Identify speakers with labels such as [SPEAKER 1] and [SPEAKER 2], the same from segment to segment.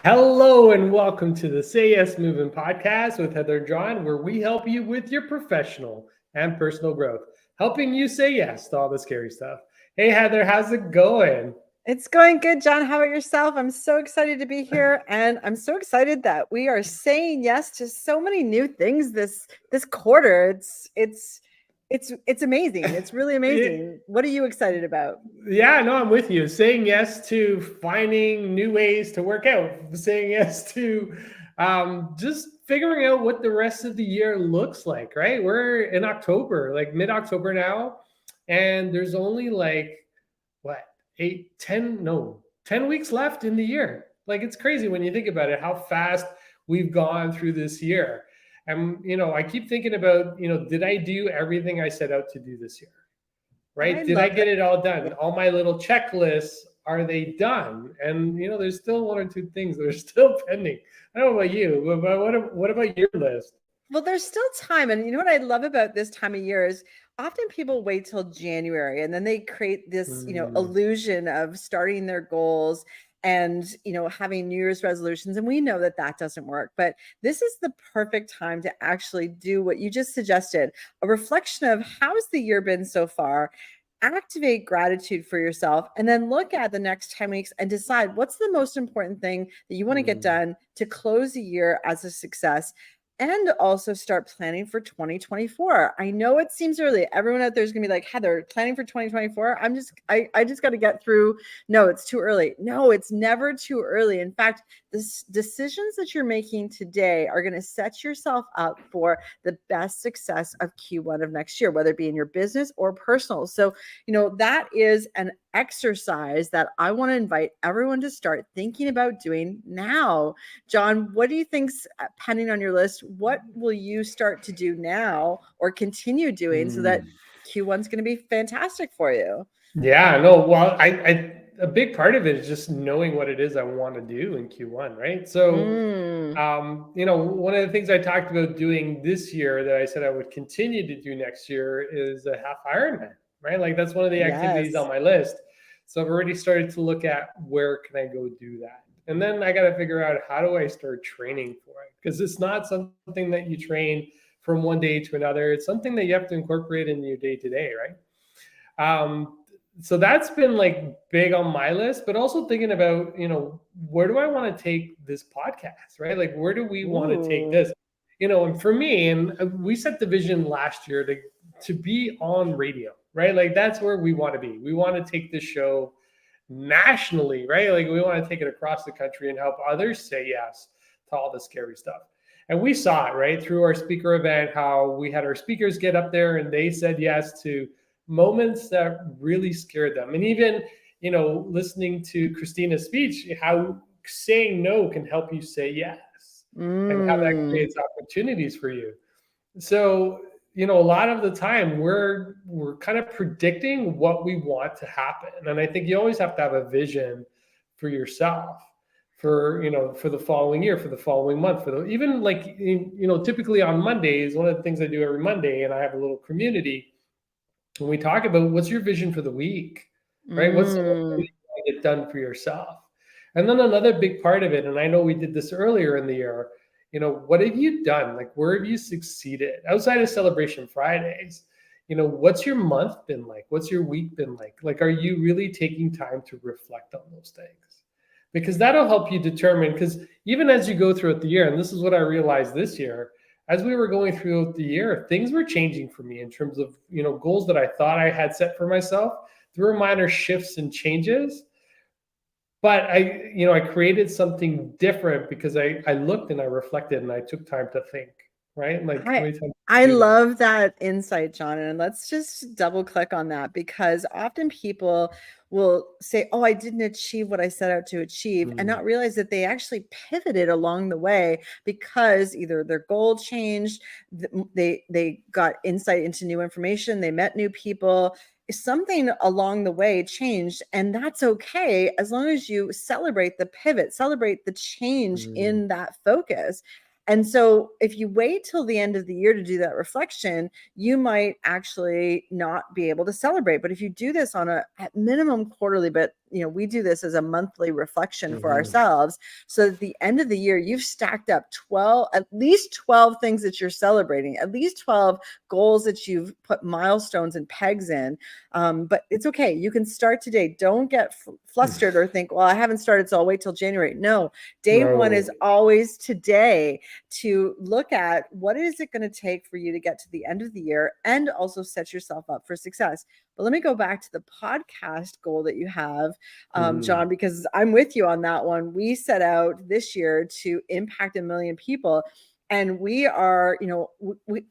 [SPEAKER 1] Hello and welcome to the Say Yes Movement podcast with Heather and John, where we help you with your professional and personal growth, helping you say yes to all the scary stuff. Hey, Heather, how's it going?
[SPEAKER 2] It's going good, John. How about yourself? I'm so excited to be here, and I'm so excited that we are saying yes to so many new things this quarter. It's amazing. It's really amazing. What are you excited about?
[SPEAKER 1] Yeah, no, I'm with you. Saying yes to finding new ways to work out, saying yes to just figuring out what the rest of the year looks like, right? We're in October, like mid-October now, and there's only like what, 10 weeks left in the year. Like it's crazy when you think about it, how fast we've gone through this year. And, I keep thinking about, did I do everything I set out to do this year?
[SPEAKER 2] I
[SPEAKER 1] Right? Did I
[SPEAKER 2] love
[SPEAKER 1] get
[SPEAKER 2] that.
[SPEAKER 1] it all done? All my little checklists, are they done? And there's still one or two things that are still pending. I don't know about you, but what about your list?
[SPEAKER 2] Well, there's still time. And you know what I love about this time of year is often people wait till January and then they create this,
[SPEAKER 1] Mm,
[SPEAKER 2] illusion of starting their goals and, having New Year's resolutions. And we know that that doesn't work. But this is the perfect time to actually do what you just suggested, a reflection of how's the year been so far. Activate gratitude for yourself and then look at the next 10 weeks and decide what's the most important thing that you want to get
[SPEAKER 1] mm.
[SPEAKER 2] done to close the year as a success and also start planning for 2024. I know it seems early. Everyone out there is going to be like, Heather, planning for 2024. I just got to get through. No, it's too early. No, it's never too early. In fact, the decisions that you're making today are going to set yourself up for the best success of Q1 of next year, whether it be in your business or personal. So, that is an exercise that I want to invite everyone to start thinking about doing now. John, what do you think's pending on your list? What will you start to do now or continue doing so that
[SPEAKER 1] Mm.
[SPEAKER 2] Q1's going to be fantastic for you?
[SPEAKER 1] Yeah, no, well, I a big part of it is just knowing what it is I want to do in Q1, right? So,
[SPEAKER 2] Mm,
[SPEAKER 1] one of the things I talked about doing this year that I said I would continue to do next year is a half Ironman, right? Like that's one of the activities on
[SPEAKER 2] yes.
[SPEAKER 1] my list. So I've already started to look at where can I go do that. And then I got to figure out how do I start training for it? Because it's not something that you train from one day to another. It's something that you have to incorporate in your day to day, right? So that's been like big on my list, but also thinking about, where do I want to take this podcast, right? Like, where do we want to take
[SPEAKER 2] Ooh.
[SPEAKER 1] this? And for me, and we set the vision last year to be on radio, right? Like, that's where we want to be. We want to take this show nationally, right? Like, we want to take it across the country and help others say yes to all the scary stuff. And we saw it, right, through our speaker event, how we had our speakers get up there and they said yes to moments that really scared them. And even, listening to Christina's speech, how saying no can help you say yes and how that
[SPEAKER 2] Mm.
[SPEAKER 1] creates opportunities for you. So, a lot of the time we're kind of predicting what we want to happen. And I think you always have to have a vision for yourself for for the following year, for the following month, for the even like typically on Mondays, one of the things I do every Monday, and I have a little community when we talk about what's your vision for the week, right? What's the one thing
[SPEAKER 2] Mm.
[SPEAKER 1] that you want to get done for yourself? And then another big part of it, and I know we did this earlier in the year, what have you done? Like, where have you succeeded outside of Celebration Fridays? What's your month been like? What's your week been like? Like, are you really taking time to reflect on those things? Because that'll help you determine, because even as you go throughout the year, and this is what I realized this year, as we were going through the year, things were changing for me in terms of goals that I thought I had set for myself. There were minor shifts and changes, but I created something different because I looked and I reflected and I took time to think. Right? Like how
[SPEAKER 2] I
[SPEAKER 1] many times
[SPEAKER 2] I
[SPEAKER 1] do you do that?
[SPEAKER 2] love that insight, John. And let's just double click on that because often people will say, "Oh, I didn't achieve what I set out to achieve," and
[SPEAKER 1] Mm,
[SPEAKER 2] not realize that they actually pivoted along the way because either their goal changed, they got insight into new information, they met new people. Something along the way changed, and that's okay as long as you celebrate the pivot, celebrate the change
[SPEAKER 1] mm,
[SPEAKER 2] in that focus. And so if you wait till the end of the year to do that reflection, you might actually not be able to celebrate. But if you do this on a at minimum quarterly, but we do this as a monthly reflection for
[SPEAKER 1] Mhm.
[SPEAKER 2] ourselves. So at the end of the year, you've stacked up at least 12 things that you're celebrating, at least 12 goals that you've put milestones and pegs in. But it's okay. You can start today. Don't get flustered or think, well, I haven't started, so I'll wait till January. No, day one is
[SPEAKER 1] No.
[SPEAKER 2] always today, to look at what is it going to take for you to get to the end of the year and also set yourself up for success. But let me go back to the podcast goal that you have,
[SPEAKER 1] Mhm.
[SPEAKER 2] John, because I'm with you on that one. We set out this year to impact 1 million people. And we are,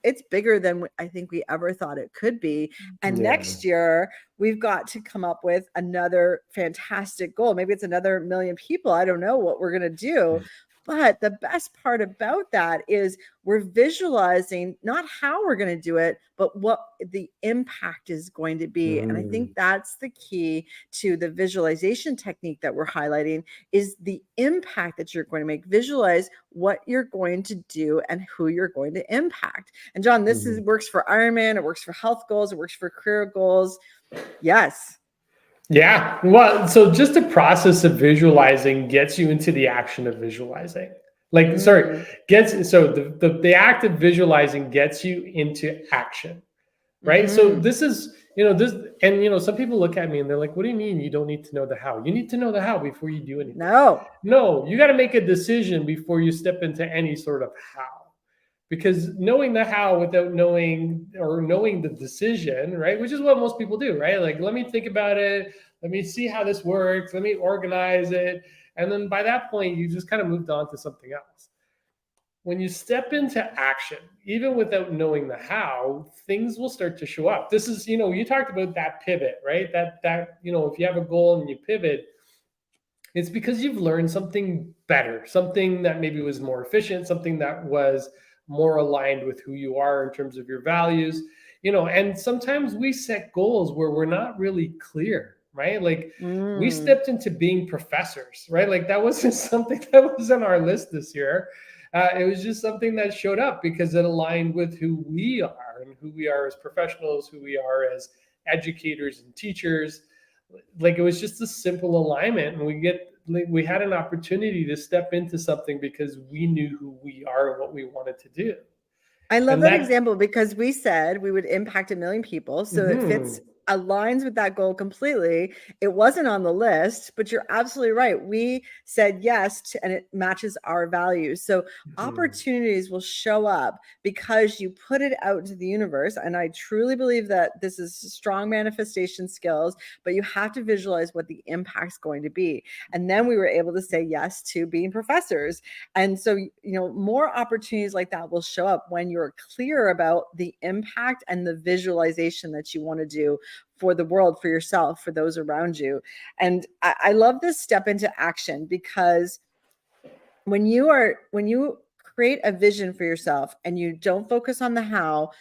[SPEAKER 2] it's bigger than I think we ever thought it could be. And
[SPEAKER 1] Yeah.
[SPEAKER 2] next year, we've got to come up with another fantastic goal. Maybe it's another 1 million people. I don't know what we're going to do. But the best part about that is we're visualizing not how we're going to do it, but what the impact is going to be. And I think that's the key to the visualization technique that we're highlighting, is the impact that you're going to make. Visualize what you're going to do and who you're going to impact. And John, this works for Ironman, it works for health goals, it works for career goals. Yes.
[SPEAKER 1] Yeah. Well, so just the process of visualizing gets you into the action of visualizing. The act of visualizing gets you into action, right? So this is, some people look at me and they're like, what do you mean you don't need to know the how? You need to know the how before you do anything. No, you got to make a decision before you step into any sort of how. Because knowing the how without knowing the decision, right? Which is what most people do, right? Like, let me think about it. Let me see how this works. Let me organize it. And then by that point, you just kind of moved on to something else. When you step into action, even without knowing the how, things will start to show up. This is, you talked about that pivot, right? That, if you have a goal and you pivot, it's because you've learned something better, something that maybe was more efficient, something that was more aligned with who you are in terms of your values. And sometimes we set goals where we're not really clear, right? Like we stepped into being professors, right? Like that wasn't something that was on our list this year. It was just something that showed up because it aligned with who we are and who we are as professionals, who we are as educators and teachers. Like it was just a simple alignment, and we had an opportunity to step into something because we knew who we are and what we wanted to do.
[SPEAKER 2] I love that example, because we said we would impact 1 million people. So it aligns with that goal completely. It wasn't on the list, but you're absolutely right. We said yes to, and it matches our values. So opportunities will show up because you put it out into the universe. And I truly believe that this is strong manifestation skills, but you have to visualize what the impact's going to be. And then we were able to say yes to being professors. And so, more opportunities like that will show up when you're clear about the impact and the visualization that you want to do for the world, for yourself, for those around you. And I love this step into action, because when you create a vision for yourself and you don't focus on the how,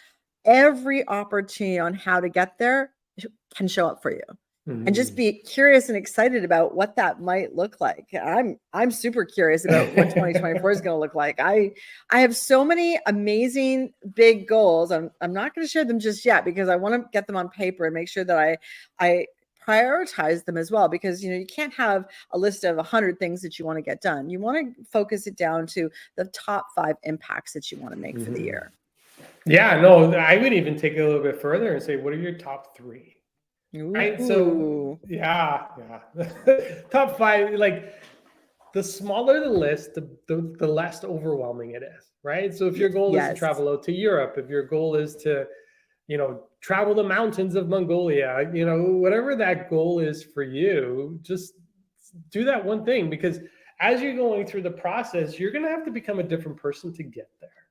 [SPEAKER 2] every opportunity on how to get there can show up for you. And just be curious and excited about what that might look like. I'm super curious about what 2024 is going to look like. I have so many amazing big goals. I'm not going to share them just yet because I want to get them on paper and make sure that I prioritize them as well, because you can't have a list of 100 things that you want to get done. You want to focus it down to the top 5 impacts that you want to make for the year.
[SPEAKER 1] Yeah, no, I would even take it a little bit further and say, what are your top 3? Right. So yeah. Top 5, like the smaller the list, the less overwhelming it is. Right. So if your goal is to travel out to Europe, if your goal is to, travel the mountains of Mongolia, whatever that goal is for you, just do that one thing, because as you're going through the process, you're going to have to become a different person to get there.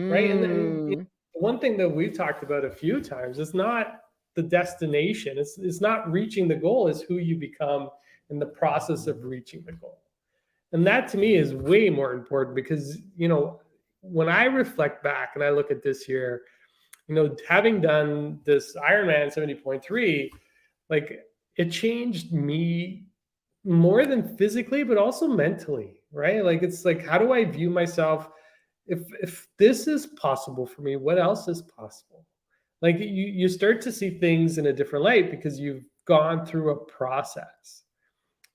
[SPEAKER 1] Right. And one thing that we've talked about a few times is not the destination. It's not reaching the goal. It's who you become in the process of reaching the goal. And that to me is way more important, because, when I reflect back and I look at this year, having done this Ironman 70.3, like it changed me more than physically, but also mentally, right? Like, it's like, how do I view myself? If this is possible for me, what else is possible? Like you start to see things in a different light because you've gone through a process.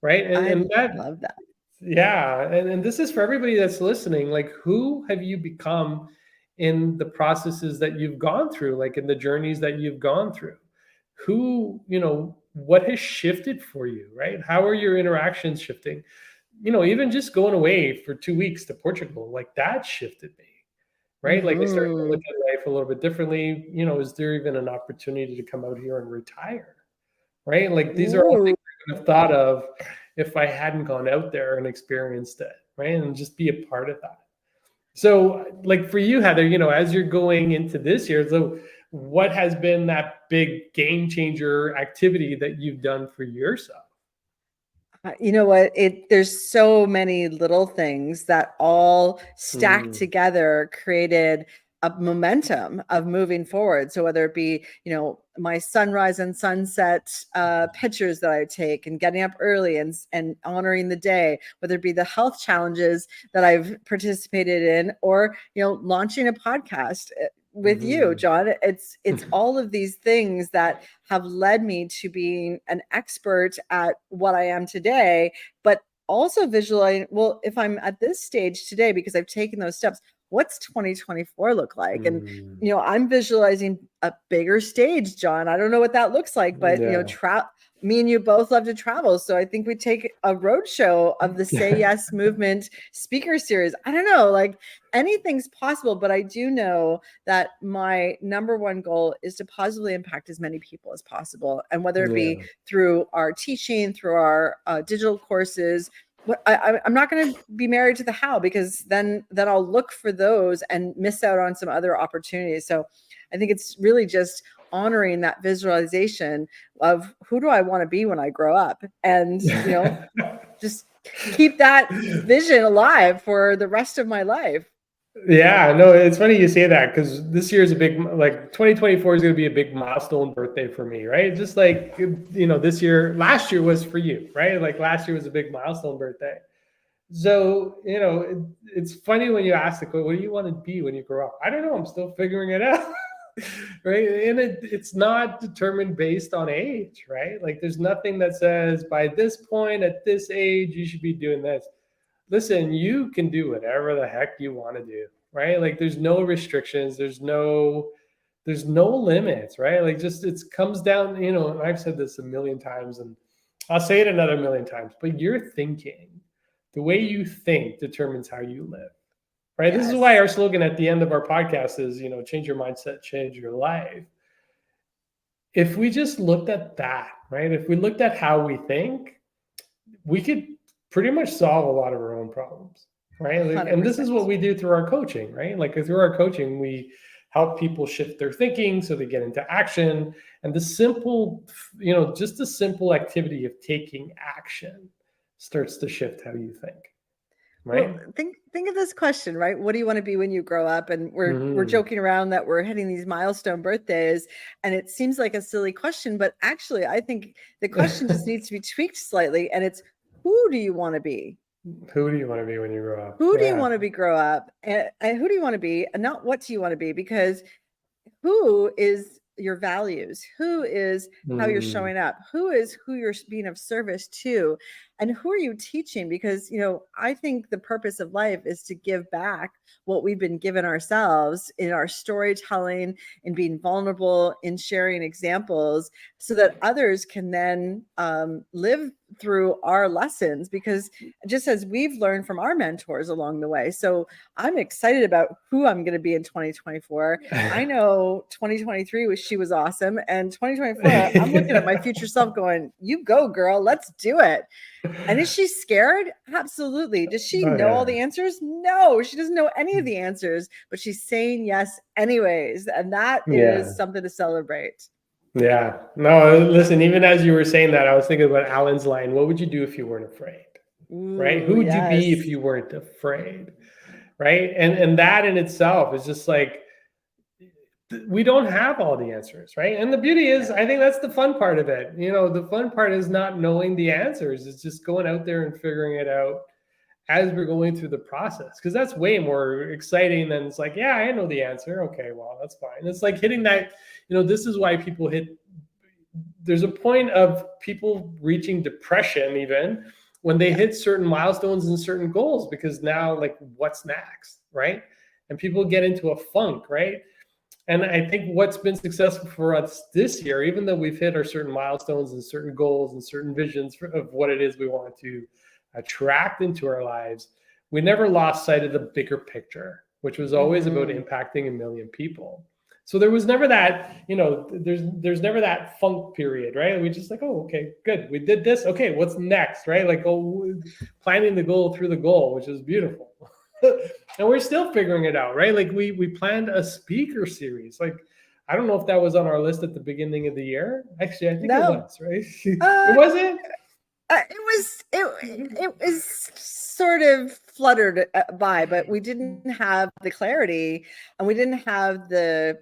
[SPEAKER 1] right?
[SPEAKER 2] I
[SPEAKER 1] And that,
[SPEAKER 2] love that.
[SPEAKER 1] yeah, and this is for everybody that's listening. Like, who have you become in the processes that you've gone through, like in the journeys that you've gone through? Who, what has shifted for you, right? How are your interactions shifting? Even just going away for 2 weeks to Portugal, like that shifted me, right? Like I started to look
[SPEAKER 2] Hmm.
[SPEAKER 1] at life a little bit differently. Is there even an opportunity to come out here and retire? Right? Like these are all
[SPEAKER 2] Ooh.
[SPEAKER 1] things I would have thought of if I hadn't gone out there and experienced it, right? And just be a part of that. So, like for you, Heather, as you're going into this year, so what has been that big game changer activity that you've done for yourself?
[SPEAKER 2] You know what? There's so many little things that all stacked
[SPEAKER 1] Mm,
[SPEAKER 2] together created a momentum of moving forward. So whether it be, my sunrise and sunset pictures that I take and getting up early and honoring the day, whether it be the health challenges that I've participated in, or launching a podcast with you,
[SPEAKER 1] mhm.
[SPEAKER 2] John. It's all of these things that have led me to being an expert at what I am today, but also visualizing, well, if I'm at this stage today because I've taken those steps, what's 2024 look like? And
[SPEAKER 1] Mm,
[SPEAKER 2] I'm visualizing a bigger stage, John. I don't know what that looks like, but
[SPEAKER 1] yeah.
[SPEAKER 2] me and you both love to travel. So I think we take a road show of the Say Yes movement speaker series. I don't know, like anything's possible, but I do know that my number one goal is to positively impact as many people as possible. And whether it be
[SPEAKER 1] Yeah.
[SPEAKER 2] through our teaching, through our digital courses, I'm not going to be married to the how, because then I'll look for those and miss out on some other opportunities. So I think it's really just honoring that visualization of who do I want to be when I grow up, and just keep that vision alive for the rest of my life.
[SPEAKER 1] Yeah, no, it's funny you say that because this year is a big, like 2024 is going to be a big milestone birthday for me, right? Just like, last year was for you, right? Like last year was a big milestone birthday. So, it's funny when you ask the question, what do you want to be when you grow up? I don't know. I'm still figuring it out. Right. And it's not determined based on age, right? Like there's nothing that says by this point at this age, you should be doing this. Listen, you can do whatever the heck you want to do, right? Like there's no restrictions, there's no limits, right? Like just it comes down, and I've said this a million times and I'll say it another million times, but your thinking, the way you think determines how you live. Right? This is why
[SPEAKER 2] Yes.
[SPEAKER 1] our slogan at the end of our podcast is, change your mindset, change your life. If we just looked at that, right? If we looked at how we think, we could pretty much solve a lot of our own problems, right? Like, and this is what
[SPEAKER 2] 100%.
[SPEAKER 1] we do through our coaching, right? Like through our coaching, we help people shift their thinking so they get into action. And the simple, just the simple activity of taking action starts to shift how you think,
[SPEAKER 2] Well,
[SPEAKER 1] right?
[SPEAKER 2] think of this question, right? What do you want to be when you grow up? And we're
[SPEAKER 1] Mm-hmm.
[SPEAKER 2] joking around that we're hitting these milestone birthdays, and it seems like a silly question, but actually, I think the question just needs to be tweaked slightly, and it's, who do you want to be?
[SPEAKER 1] Who do you want to be when you grow up?
[SPEAKER 2] Who do you
[SPEAKER 1] Yeah.
[SPEAKER 2] want to be grow up? And who do you want to be? And not what do you want to be? Because who is your values? Who is how you're
[SPEAKER 1] Mm,
[SPEAKER 2] showing up? Who is who you're being of service to? And who are you teaching? Because, I think the purpose of life is to give back what we've been given ourselves in our storytelling, in being vulnerable, in sharing examples, so that others can then live through our lessons, because just as we've learned from our mentors along the way. So I'm excited about who I'm going to be in 2024. I know 2023 she was awesome, and 2024 I'm looking at my
[SPEAKER 1] yeah.
[SPEAKER 2] future self going, "You go, girl, let's do it." And is she scared? Absolutely. Does she
[SPEAKER 1] Oh
[SPEAKER 2] know all
[SPEAKER 1] yeah.
[SPEAKER 2] the answers? No, she doesn't know any of the answers, but she's saying yes anyways, and that is
[SPEAKER 1] Yeah.
[SPEAKER 2] something to celebrate.
[SPEAKER 1] Yeah. No, listen, even as you were saying that, I was thinking about Alan's line, what would you do if you weren't afraid? Right? Who
[SPEAKER 2] Ooh,
[SPEAKER 1] would you be if
[SPEAKER 2] yes.
[SPEAKER 1] you weren't afraid? Right? And that in itself is just like we don't have all the answers, right? And the beauty is,
[SPEAKER 2] No.
[SPEAKER 1] I think that's the fun part of it. The fun part is not knowing the answers. It's just going out there and figuring it out as we're going through the process, because that's way more exciting than it's like, yeah, I know the answer. Okay, well, that's fine. It's like hitting that, this is why people hit there's a point of people reaching depression even when they hit certain milestones and certain goals, because now, like, what's next, right? And people get into a funk, right? And I think what's been successful for us this year, even though we've hit our certain milestones and certain goals and certain visions of what it is we want to attract into our lives, we never lost sight of the bigger picture, which was always about impacting 1 million people. So there was never that, there's never that funk period, right? We just like, oh, okay, good. We did this. Okay, what's next, right? Like, planning the goal through the goal, which is beautiful. And we're still figuring it out, right? Like we planned a speaker series. Like, I don't know if that was on our list at the beginning of the year. Actually, I think it was, right? It wasn't?
[SPEAKER 2] It was sort of fluttered by, but we didn't have the clarity, and we didn't have the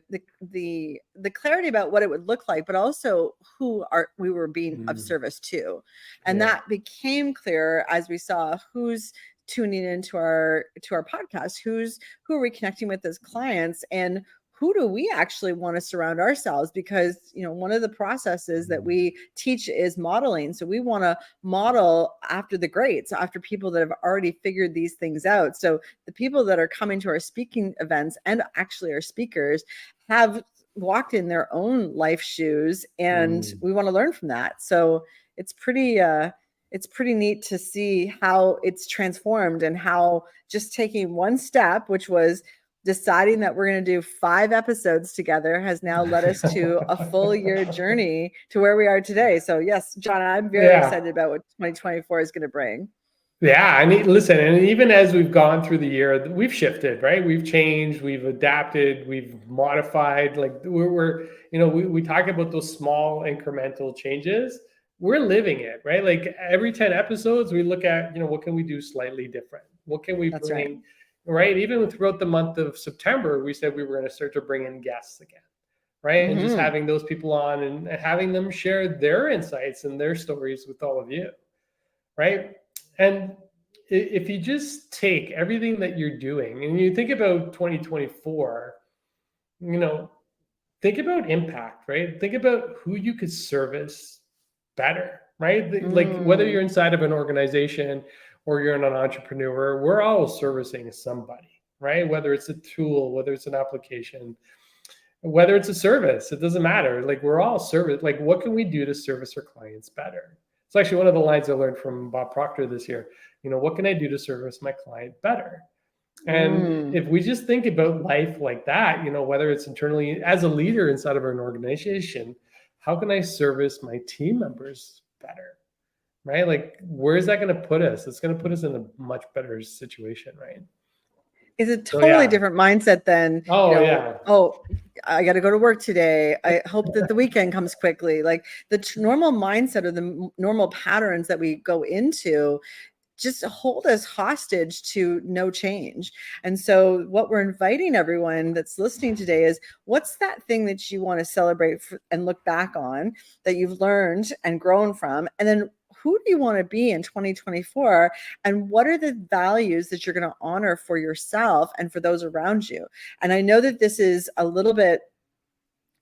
[SPEAKER 2] clarity about what it would look like, but also we were being of service to. And that became clearer as we saw who's tuning into our podcast, who are we connecting with as clients, and who do we actually want to surround ourselves? Because, one of the processes that we teach is modeling. So we want to model after the greats, after people that have already figured these things out. So the people that are coming to our speaking events and actually our speakers have walked in their own life shoes, and we want to learn from that. So it's pretty neat to see how it's transformed, and how just taking one step, which was deciding that we're going to do 5 episodes together, has now led us to a full year journey to where we are today. So yes, John, I'm very excited about what 2024 is going to bring.
[SPEAKER 1] Yeah, I mean, listen, and even as we've gone through the year, we've shifted, right? We've changed, we've adapted, we've modified. Like we talk about those small incremental changes. We're living it, right? Like every 10 episodes, we look at, what can we do slightly different? What can we bring? Right. Even throughout the month of September, we said we were going to start to bring in guests again. Right. And just having those people on and having them share their insights and their stories with all of you. Right. And if you just take everything that you're doing and you think about 2024, think about impact, right? Think about who you could service better, right? Like whether you're inside of an organization or you're an entrepreneur, we're all servicing somebody, right? Whether it's a tool, whether it's an application, whether it's a service, it doesn't matter. Like we're all service. Like what can we do to service our clients better? It's actually one of the lines I learned from Bob Proctor this year. What can I do to service my client better? And if we just think about life like that, whether it's internally as a leader inside of an organization, how can I service my team members better? Right? Like, where is that going to put us? It's going to put us in a much better situation, right?
[SPEAKER 2] It's a totally different mindset than, I got to go to work today. I hope that the weekend comes quickly. Like the normal mindset or the normal patterns that we go into just hold us hostage to no change. And so what we're inviting everyone that's listening today is, what's that thing that you want to celebrate and look back on that you've learned and grown from? And then who do you want to be in 2024? And what are the values that you're going to honor for yourself and for those around you? And I know that this is a little bit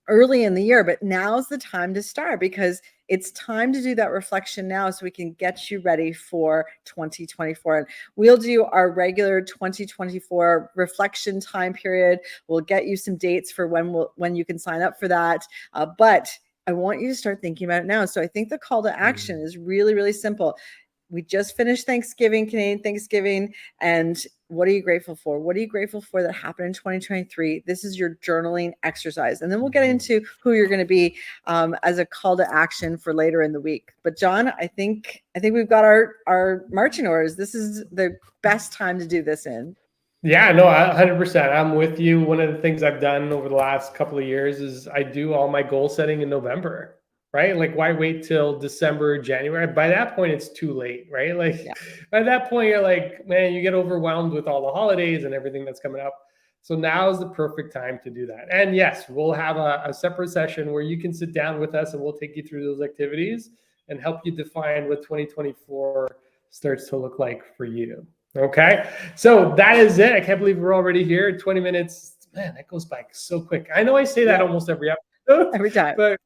[SPEAKER 2] early in the year, but now's the time to start, because it's time to do that reflection now so we can get you ready for 2024. And we'll do our regular 2024 reflection time period. We'll get you some dates for when you can sign up for that. But I want you to start thinking about it now. So I think the call to action is really, really simple. We just finished Thanksgiving, Canadian Thanksgiving. And what are you grateful for? What are you grateful for that happened in 2023? This is your journaling exercise. And then we'll get into who you're going to be as a call to action for later in the week. But John, I think we've got our marching orders. This is the best time to do this in.
[SPEAKER 1] Yeah, no, 100%. I'm with you. One of the things I've done over the last couple of years is I do all my goal setting in November, right? Like, why wait till December, January? By that point, it's too late, right? Like, by that point, you're like, man, you get overwhelmed with all the holidays and everything that's coming up. So now is the perfect time to do that. And yes, we'll have a separate session where you can sit down with us and we'll take you through those activities and help you define what 2024 starts to look like for you. Okay, so that is it. I can't believe we're already here. 20 minutes, man, that goes by so quick. I know I say that almost every episode,
[SPEAKER 2] every time,
[SPEAKER 1] but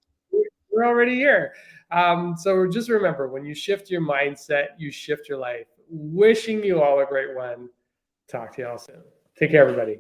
[SPEAKER 1] we're already here. So just remember, when you shift your mindset, you shift your life. Wishing you all a great one. Talk to you all soon. Take care, everybody.